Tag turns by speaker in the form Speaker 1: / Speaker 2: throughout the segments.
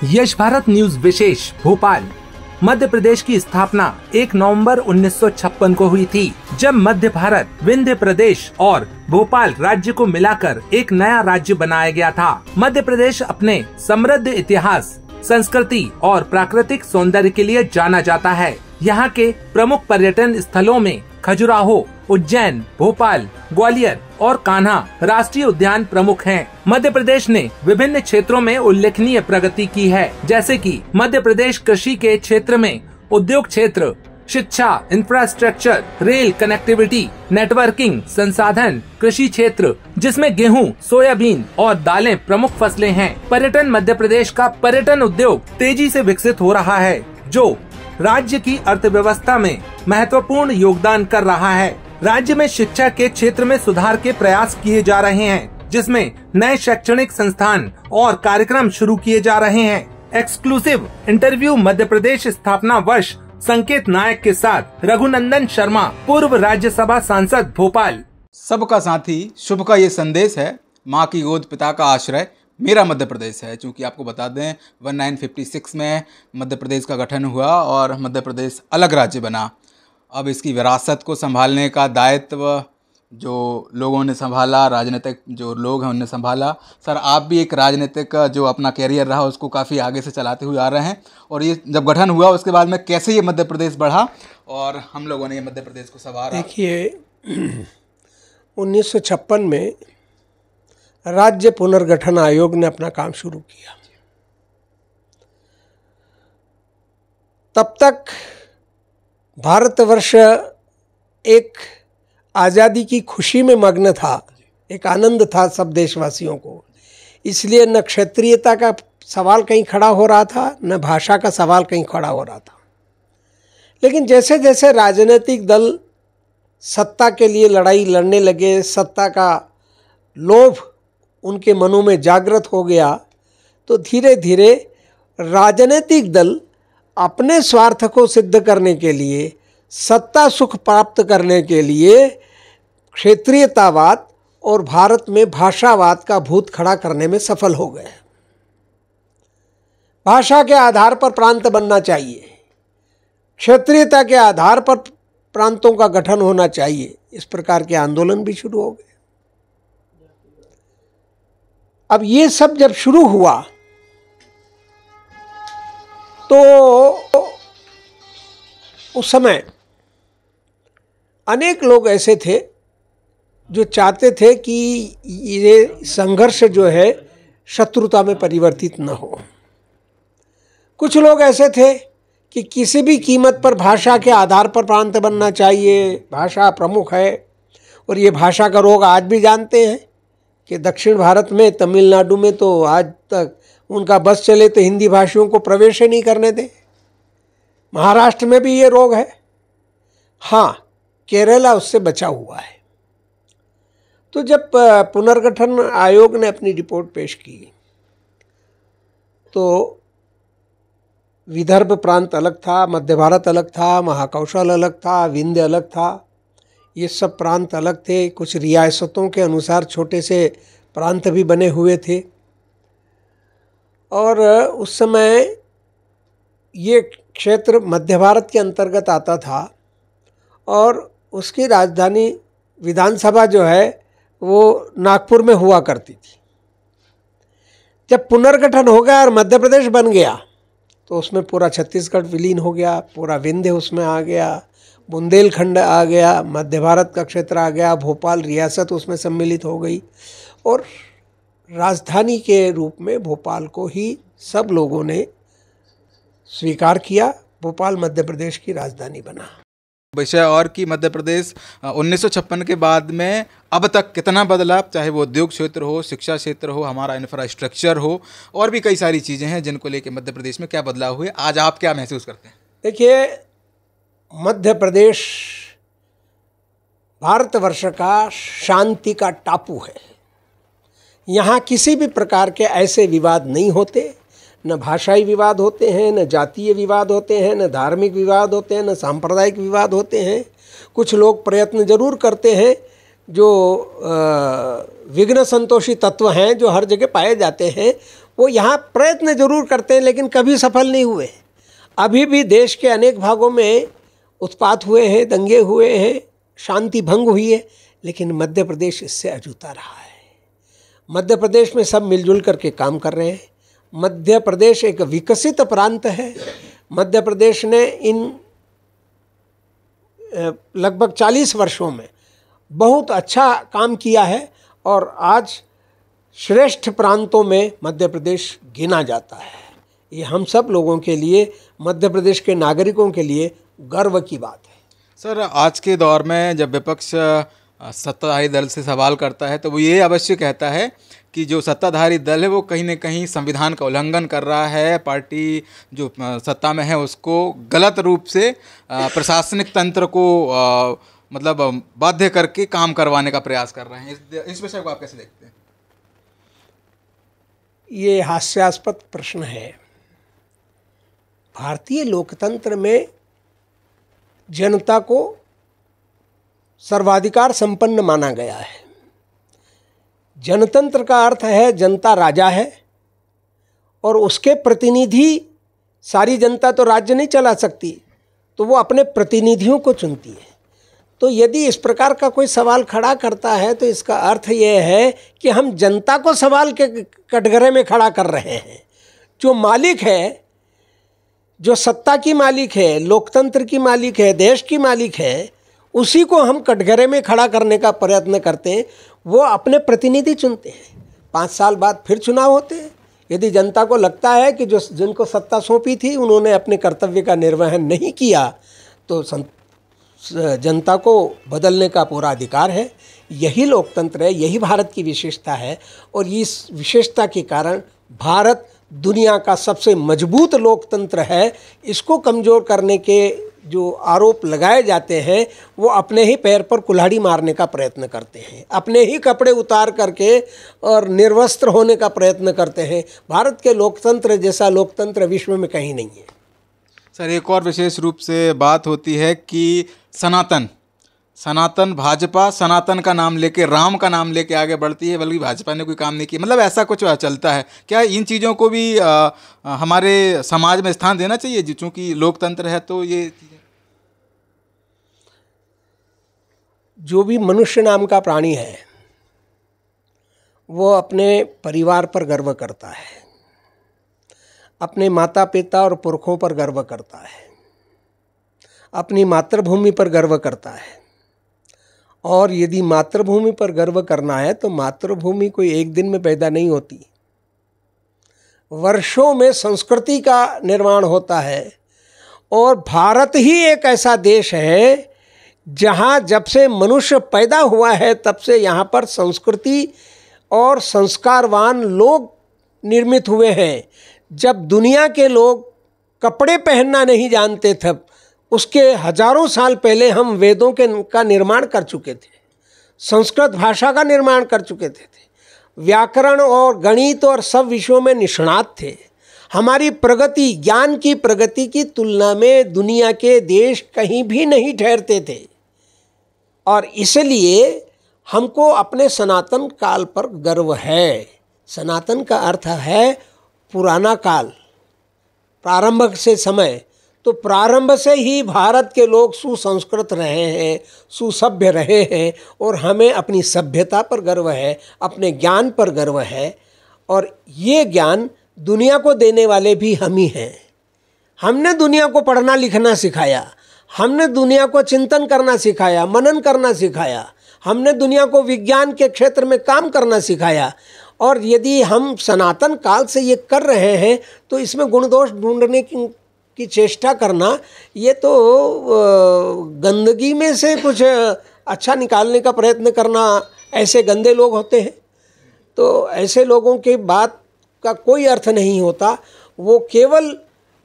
Speaker 1: यश Bharat news विशेष भोपाल। मध्य प्रदेश की स्थापना 1 नवंबर 1956 को हुई थी, जब मध्य भारत, विंध्य प्रदेश और भोपाल राज्य को मिलाकर एक नया राज्य बनाया गया था। मध्य प्रदेश अपने समृद्ध इतिहास, संस्कृति और प्राकृतिक सौंदर्य के लिए जाना जाता है। यहाँ के प्रमुख पर्यटन स्थलों में खजुराहो, उज्जैन, भोपाल, ग्वालियर और कान्हा राष्ट्रीय उद्यान प्रमुख हैं। मध्य प्रदेश ने विभिन्न क्षेत्रों में उल्लेखनीय प्रगति की है, जैसे कि मध्य प्रदेश कृषि के क्षेत्र में उद्योग क्षेत्र, शिक्षा, इंफ्रास्ट्रक्चर, रेल कनेक्टिविटी, नेटवर्किंग, संसाधन, कृषि क्षेत्र जिसमें गेहूं, सोयाबीन और दालें प्रमुख फसलें हैं। पर्यटन मध्य प्रदेश का पर्यटन उद्योग तेजी से विकसित हो रहा है, जो राज्य की अर्थव्यवस्था में महत्वपूर्ण योगदान कर रहा है। राज्य में शिक्षा के क्षेत्र में सुधार के प्रयास किए जा रहे हैं, जिसमें नए शैक्षणिक संस्थान और कार्यक्रम शुरू किए जा रहे हैं। एक्सक्लूसिव इंटरव्यू मध्य प्रदेश स्थापना वर्ष संकेत नायक के साथ रघुनंदन शर्मा, पूर्व राज्यसभा सांसद भोपाल।
Speaker 2: सबका साथी, शुभ का ये संदेश है, माँ की गोद पिता का आश्रय मेरा मध्य प्रदेश है। चूँकि आपको बता दें 1956 में मध्य प्रदेश का गठन हुआ और मध्य प्रदेश अलग राज्य बना। अब इसकी विरासत को संभालने का दायित्व जो लोगों ने संभाला, राजनीतिक जो लोग हैं उनने संभाला। सर, आप भी एक राजनीतिक जो अपना कैरियर रहा उसको काफ़ी आगे से चलाते हुए आ रहे हैं, और ये जब गठन हुआ उसके बाद में कैसे ये मध्य प्रदेश बढ़ा और हम लोगों ने ये मध्य प्रदेश को संभाला?
Speaker 3: देखिए, 1956 में राज्य पुनर्गठन आयोग ने अपना काम शुरू किया। तब तक भारतवर्ष एक आज़ादी की खुशी में मग्न था, एक आनंद था सब देशवासियों को। इसलिए न क्षेत्रीयता का सवाल कहीं खड़ा हो रहा था, न भाषा का सवाल कहीं खड़ा हो रहा था। लेकिन जैसे जैसे राजनीतिक दल सत्ता के लिए लड़ाई लड़ने लगे, सत्ता का लोभ उनके मनों में जागृत हो गया, तो धीरे धीरे राजनीतिक दल अपने स्वार्थ को सिद्ध करने के लिए, सत्ता सुख प्राप्त करने के लिए क्षेत्रीयतावाद और भारत में भाषावाद का भूत खड़ा करने में सफल हो गए। भाषा के आधार पर प्रांत बनना चाहिए, क्षेत्रीयता के आधार पर प्रांतों का गठन होना चाहिए, इस प्रकार के आंदोलन भी शुरू हो गए। अब ये सब जब शुरू हुआ तो उस समय अनेक लोग ऐसे थे जो चाहते थे कि ये संघर्ष जो है शत्रुता में परिवर्तित न हो। कुछ लोग ऐसे थे कि किसी भी कीमत पर भाषा के आधार पर प्रांत बनना चाहिए, भाषा प्रमुख है। और ये भाषा का रोग आज भी जानते हैं कि दक्षिण भारत में, तमिलनाडु में तो आज तक उनका बस चले तो हिंदी भाषियों को प्रवेश ही नहीं करने दें। महाराष्ट्र में भी ये रोग है। हाँ, केरला उससे बचा हुआ है। तो जब पुनर्गठन आयोग ने अपनी रिपोर्ट पेश की तो विदर्भ प्रांत अलग था, मध्य भारत अलग था, महाकौशल अलग था, विंध्य अलग था। ये सब प्रांत अलग थे। कुछ रियासतों के अनुसार छोटे से प्रांत भी बने हुए थे। और उस समय ये क्षेत्र मध्य भारत के अंतर्गत आता था और उसकी राजधानी विधानसभा जो है वो नागपुर में हुआ करती थी। जब पुनर्गठन हो गया और मध्य प्रदेश बन गया तो उसमें पूरा छत्तीसगढ़ विलीन हो गया, पूरा विंध्य उसमें आ गया, बुंदेलखंड आ गया, मध्य भारत का क्षेत्र आ गया, भोपाल रियासत उसमें सम्मिलित हो गई और राजधानी के रूप में भोपाल को ही सब लोगों ने स्वीकार किया। भोपाल मध्य प्रदेश की राजधानी बना।
Speaker 2: विषय और कि मध्य प्रदेश 1956 के बाद में अब तक कितना बदला, चाहे वो उद्योग क्षेत्र हो, शिक्षा क्षेत्र हो, हमारा इंफ्रास्ट्रक्चर हो, और भी कई सारी चीज़ें हैं जिनको लेके मध्य प्रदेश में क्या बदलाव हुए, आज आप क्या महसूस करते हैं?
Speaker 3: देखिए, मध्य प्रदेश भारतवर्ष का शांति का टापू है। यहाँ किसी भी प्रकार के ऐसे विवाद नहीं होते, न भाषाई विवाद होते हैं, न जातीय विवाद होते हैं, न धार्मिक विवाद होते हैं, न सांप्रदायिक विवाद होते हैं। कुछ लोग प्रयत्न जरूर करते हैं जो विघ्न संतोषी तत्व हैं जो हर जगह पाए जाते हैं, वो यहाँ प्रयत्न जरूर करते हैं लेकिन कभी सफल नहीं हुए। अभी भी देश के अनेक भागों में उत्पात हुए हैं, दंगे हुए हैं, शांति भंग हुई है, लेकिन मध्य प्रदेश इससे अजूता रहा है। मध्य प्रदेश में सब मिलजुल करके काम कर रहे हैं। मध्य प्रदेश एक विकसित प्रांत है। मध्य प्रदेश ने इन लगभग 40 वर्षों में बहुत अच्छा काम किया है और आज श्रेष्ठ प्रांतों में मध्य प्रदेश गिना जाता है। ये हम सब लोगों के लिए, मध्य प्रदेश के नागरिकों के लिए गर्व की बात है।
Speaker 2: सर, आज के दौर में जब विपक्ष सत्ताधारी दल से सवाल करता है तो वो ये अवश्य कहता है कि जो सत्ताधारी दल है वो कहीं न कहीं संविधान का उल्लंघन कर रहा है, पार्टी जो सत्ता में है उसको गलत रूप से प्रशासनिक तंत्र को मतलब बाध्य करके काम करवाने का प्रयास कर रहे हैं। इस विषय को आप कैसे देखते हैं?
Speaker 3: ये हास्यास्पद प्रश्न है। भारतीय लोकतंत्र में जनता को सर्वाधिकार संपन्न माना गया है। जनतंत्र का अर्थ है जनता राजा है और उसके प्रतिनिधि, सारी जनता तो राज्य नहीं चला सकती, तो वो अपने प्रतिनिधियों को चुनती है। तो यदि इस प्रकार का कोई सवाल खड़ा करता है तो इसका अर्थ ये है कि हम जनता को सवाल के कटघरे में खड़ा कर रहे हैं। जो मालिक है, जो सत्ता की मालिक है, लोकतंत्र की मालिक है, देश की मालिक है, उसी को हम कटघरे में खड़ा करने का प्रयत्न करते हैं। वो अपने प्रतिनिधि चुनते हैं, 5 साल बाद फिर चुनाव होते हैं। यदि जनता को लगता है कि जो जिनको सत्ता सौंपी थी उन्होंने अपने कर्तव्य का निर्वहन नहीं किया तो जनता को बदलने का पूरा अधिकार है। यही लोकतंत्र है, यही भारत की विशेषता है और इस विशेषता के कारण भारत दुनिया का सबसे मजबूत लोकतंत्र है। इसको कमज़ोर करने के जो आरोप लगाए जाते हैं वो अपने ही पैर पर कुल्हाड़ी मारने का प्रयत्न करते हैं, अपने ही कपड़े उतार करके और निर्वस्त्र होने का प्रयत्न करते हैं। भारत के लोकतंत्र जैसा लोकतंत्र विश्व में कहीं नहीं है।
Speaker 2: सर, एक और विशेष रूप से बात होती है कि सनातन भाजपा सनातन का नाम लेके, राम का नाम लेके आगे बढ़ती है, बल्कि भाजपा ने कोई काम नहीं किया। मतलब ऐसा कुछ चलता है क्या? इन चीज़ों को भी हमारे समाज में स्थान देना चाहिए चूँकि लोकतंत्र है तो ये
Speaker 3: जो भी मनुष्य नाम का प्राणी है वो अपने परिवार पर गर्व करता है, अपने माता पिता और पुरखों पर गर्व करता है, अपनी मातृभूमि पर गर्व करता है। और यदि मातृभूमि पर गर्व करना है तो मातृभूमि कोई एक दिन में पैदा नहीं होती, वर्षों में संस्कृति का निर्माण होता है। और भारत ही एक ऐसा देश है जहाँ जब से मनुष्य पैदा हुआ है तब से यहाँ पर संस्कृति और संस्कारवान लोग निर्मित हुए हैं। जब दुनिया के लोग कपड़े पहनना नहीं जानते थे, उसके हजारों साल पहले हम वेदों का निर्माण कर चुके थे, संस्कृत भाषा का निर्माण कर चुके थे, व्याकरण और गणित और सब विषयों में निष्णात थे। हमारी प्रगति, ज्ञान की प्रगति की तुलना में दुनिया के देश कहीं भी नहीं ठहरते थे। और इसलिए हमको अपने सनातन काल पर गर्व है। सनातन का अर्थ है पुराना काल, प्रारंभ से समय। तो प्रारंभ से ही भारत के लोग सुसंस्कृत रहे हैं, सुसभ्य रहे हैं और हमें अपनी सभ्यता पर गर्व है, अपने ज्ञान पर गर्व है। और ये ज्ञान दुनिया को देने वाले भी हम ही हैं। हमने दुनिया को पढ़ना लिखना सिखाया, हमने दुनिया को चिंतन करना सिखाया, मनन करना सिखाया, हमने दुनिया को विज्ञान के क्षेत्र में काम करना सिखाया। और यदि हम सनातन काल से ये कर रहे हैं तो इसमें गुण दोष ढूंढने की चेष्टा करना, ये तो गंदगी में से कुछ अच्छा निकालने का प्रयत्न करना, ऐसे गंदे लोग होते हैं। तो ऐसे लोगों के बात का कोई अर्थ नहीं होता। वो केवल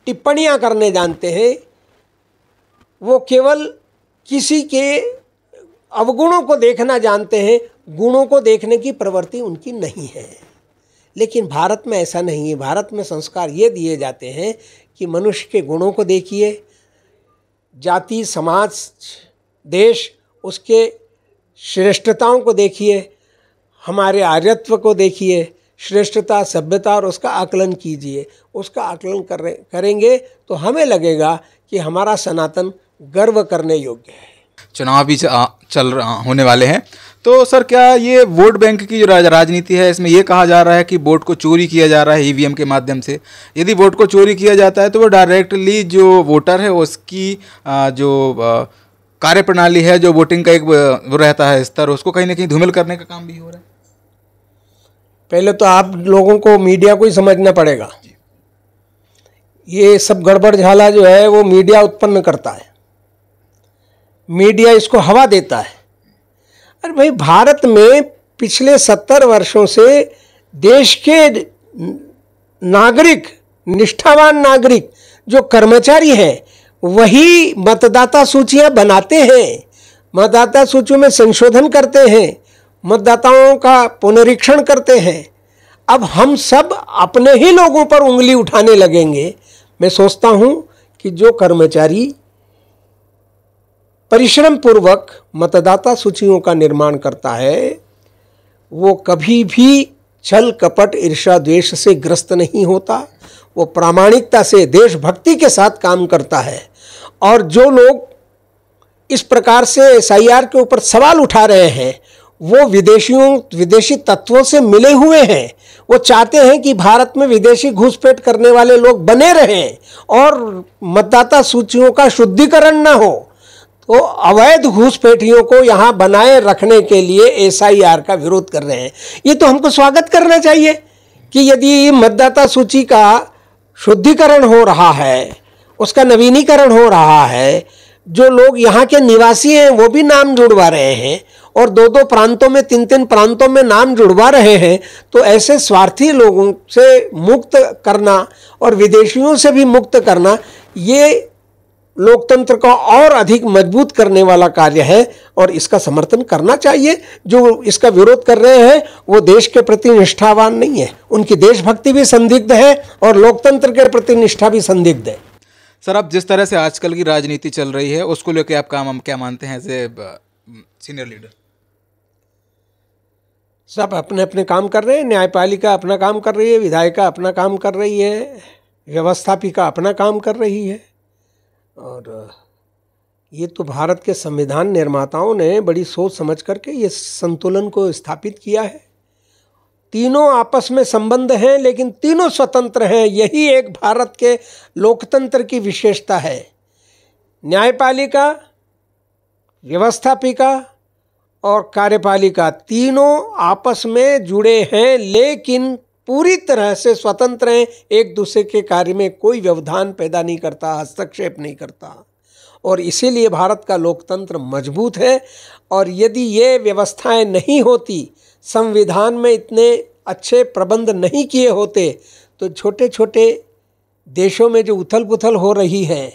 Speaker 3: टिप्पणियां करने जानते हैं, वो केवल किसी के अवगुणों को देखना जानते हैं, गुणों को देखने की प्रवृत्ति उनकी नहीं है। लेकिन भारत में ऐसा नहीं है। भारत में संस्कार ये दिए जाते हैं कि मनुष्य के गुणों को देखिए, जाति, समाज, देश, उसके श्रेष्ठताओं को देखिए, हमारे आर्यत्व को देखिए, श्रेष्ठता, सभ्यता और उसका आकलन कीजिए। उसका आकलन करेंगे तो हमें लगेगा कि हमारा सनातन गर्व करने योग्य है।
Speaker 2: चुनाव भी होने वाले हैं, तो सर क्या ये वोट बैंक की जो राजनीति है, इसमें ये कहा जा रहा है कि वोट को चोरी किया जा रहा है ईवीएम के माध्यम से। यदि वोट को चोरी किया जाता है तो वो डायरेक्टली जो वोटर है उसकी जो कार्यप्रणाली है, जो वोटिंग का एक वो रहता है स्तर, उसको कहीं ना कहीं धूमिल करने का काम भी हो रहा है।
Speaker 3: पहले तो आप लोगों को मीडिया को ही समझना पड़ेगा। ये सब गड़बड़ झाला जो है वो मीडिया उत्पन्न करता है, मीडिया इसको हवा देता है। अरे भाई, भारत में पिछले 70 वर्षों से देश के नागरिक, निष्ठावान नागरिक जो कर्मचारी हैं, वही मतदाता सूचियां बनाते हैं, मतदाता सूचियों में संशोधन करते हैं, मतदाताओं का पुनरीक्षण करते हैं। अब हम सब अपने ही लोगों पर उंगली उठाने लगेंगे। मैं सोचता हूं कि जो कर्मचारी परिश्रम पूर्वक मतदाता सूचियों का निर्माण करता है, वो कभी भी छल कपट ईर्ष्या द्वेष से ग्रस्त नहीं होता। वो प्रामाणिकता से देशभक्ति के साथ काम करता है। और जो लोग इस प्रकार से एसआईआर के ऊपर सवाल उठा रहे हैं, वो विदेशी तत्वों से मिले हुए हैं। वो चाहते हैं कि भारत में विदेशी घुसपैठ करने वाले लोग बने रहें और मतदाता सूचियों का शुद्धिकरण न हो। तो अवैध घुसपैठियों को यहाँ बनाए रखने के लिए एसआईआर का विरोध कर रहे हैं। ये तो हमको स्वागत करना चाहिए कि यदि मतदाता सूची का शुद्धिकरण हो रहा है, उसका नवीनीकरण हो रहा है, जो लोग यहाँ के निवासी हैं वो भी नाम जुड़वा रहे हैं और 2-2 प्रांतों में, 3-3 प्रांतों में नाम जुड़वा रहे हैं, तो ऐसे स्वार्थी लोगों से मुक्त करना और विदेशियों से भी मुक्त करना, ये लोकतंत्र को और अधिक मजबूत करने वाला कार्य है और इसका समर्थन करना चाहिए। जो इसका विरोध कर रहे हैं वो देश के प्रति निष्ठावान नहीं है, उनकी देशभक्ति भी संदिग्ध है और लोकतंत्र के प्रति निष्ठा भी संदिग्ध है।
Speaker 2: सर, अब जिस तरह से आजकल की राजनीति चल रही है उसको लेकर आप क्या मानते हैं एज ए सीनियर लीडर?
Speaker 3: सब अपने अपने काम कर रहे हैं। न्यायपालिका अपना काम कर रही है, विधायिका अपना काम कर रही है, व्यवस्थापिका अपना काम कर रही है। और ये तो भारत के संविधान निर्माताओं ने बड़ी सोच समझ करके ये संतुलन को स्थापित किया है। तीनों आपस में संबंध हैं लेकिन तीनों स्वतंत्र हैं। यही एक भारत के लोकतंत्र की विशेषता है। न्यायपालिका, व्यवस्थापिका और कार्यपालिका तीनों आपस में जुड़े हैं लेकिन पूरी तरह से स्वतंत्र हैं, एक दूसरे के कार्य में कोई व्यवधान पैदा नहीं करता, हस्तक्षेप नहीं करता। और इसीलिए भारत का लोकतंत्र मजबूत है। और यदि ये व्यवस्थाएं नहीं होती, संविधान में इतने अच्छे प्रबंध नहीं किए होते, तो छोटे छोटे देशों में जो उथल पुथल हो रही है,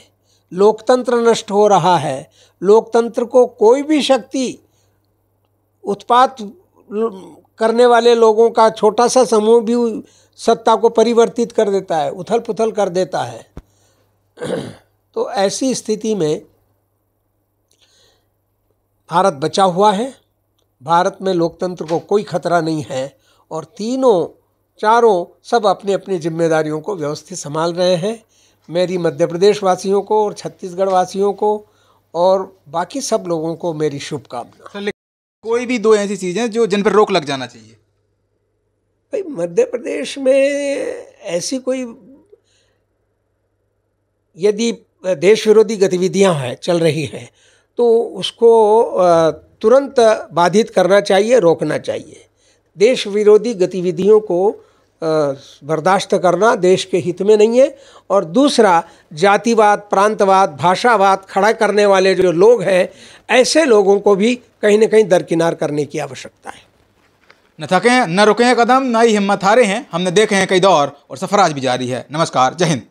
Speaker 3: लोकतंत्र नष्ट हो रहा है, लोकतंत्र को कोई भी शक्ति, उत्पात करने वाले लोगों का छोटा सा समूह भी सत्ता को परिवर्तित कर देता है, उथल पुथल कर देता है। तो ऐसी स्थिति में भारत बचा हुआ है। भारत में लोकतंत्र को कोई खतरा नहीं है और चारों सब अपनी अपनी जिम्मेदारियों को व्यवस्थित संभाल रहे हैं। मेरी मध्य प्रदेश वासियों को और छत्तीसगढ़ वासियों को और बाकी सब लोगों को मेरी शुभकामना।
Speaker 2: कोई भी 2 ऐसी चीज़ें जो जिन पर रोक लग जाना चाहिए।
Speaker 3: भाई, मध्य प्रदेश में ऐसी कोई यदि देश विरोधी गतिविधियां हैं, चल रही हैं, तो उसको तुरंत बाधित करना चाहिए, रोकना चाहिए। देश विरोधी गतिविधियों को बर्दाश्त करना देश के हित में नहीं है। और दूसरा, जातिवाद, प्रांतवाद, भाषावाद खड़ा करने वाले जो लोग हैं, ऐसे लोगों को भी कहीं न कहीं दरकिनार करने की आवश्यकता है।
Speaker 2: न थकें न रुकें कदम, न ही हिम्मत हारे हैं। हमने देखे हैं कई दौर और सफर आज भी जारी है। नमस्कार, जय हिंद।